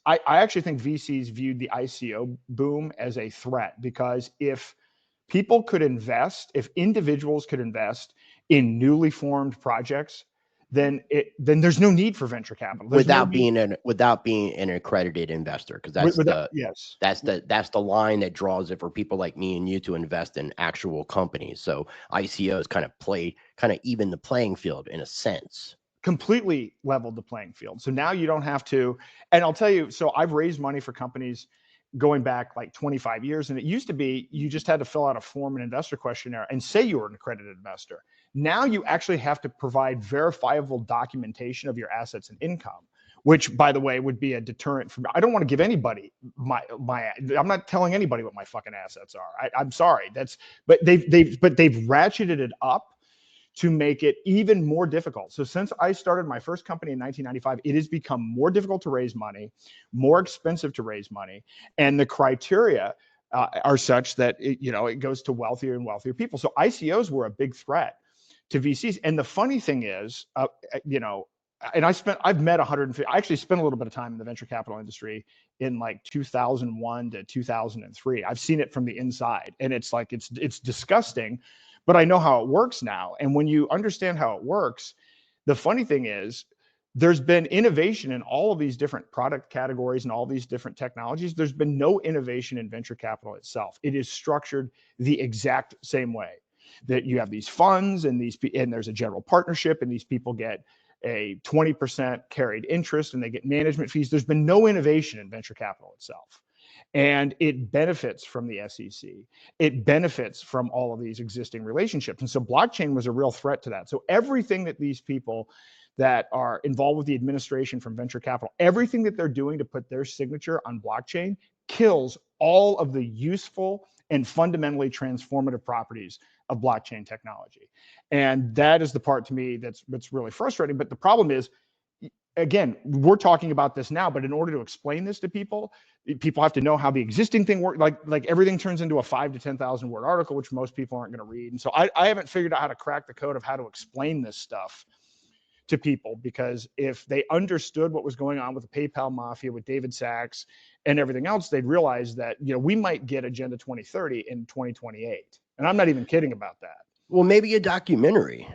I actually think VCs viewed the ICO boom as a threat, because if people could invest, if individuals could invest in newly formed projects, then there's no need for venture capital. There's no without need being an accredited investor, because yes. that's the line that draws it for people like me and you to invest in actual companies. So ICOs kind of even the playing field in a sense. Completely leveled the playing field. So now you don't have to, and I'll tell you, so I've raised money for companies going back like 25 years. And it used to be, you just had to fill out a form, an investor questionnaire, and say you were an accredited investor. Now you actually have to provide verifiable documentation of your assets and income, which, by the way, would be a deterrent for me. I don't want to give anybody I'm not telling anybody what my fucking assets are. I'm sorry. But they've ratcheted it up to make it even more difficult. So since I started my first company in 1995, it has become more difficult to raise money, more expensive to raise money, and the criteria are such that it goes to wealthier and wealthier people. So ICOs were a big threat to VCs. And the funny thing is, and I've met 150. I actually spent a little bit of time in the venture capital industry in like 2001 to 2003. I've seen it from the inside, and it's like it's disgusting. But I know how it works now. And when you understand how it works, the funny thing is, there's been innovation in all of these different product categories and all these different technologies. There's been no innovation in venture capital itself. It is structured the exact same way, that you have these funds and there's a general partnership, and these people get a 20% carried interest and they get management fees. There's been no innovation in venture capital itself. And it benefits from the SEC. It benefits from all of these existing relationships. And so blockchain was a real threat to that. So everything that these people that are involved with the administration from venture capital, everything that they're doing to put their signature on blockchain kills all of the useful and fundamentally transformative properties of blockchain technology. And that is the part to me that's really frustrating. But the problem is, again, we're talking about this now, but in order to explain this to people have to know how the existing thing works. Like everything turns into a 5,000 to 10,000 word article, which most people aren't going to read. And so I haven't figured out how to crack the code of how to explain this stuff to people, because if they understood what was going on with the PayPal mafia, with David Sachs and everything else, they'd realize that, we might get Agenda 2030 in 2028. And I'm not even kidding about that. Well, maybe a documentary.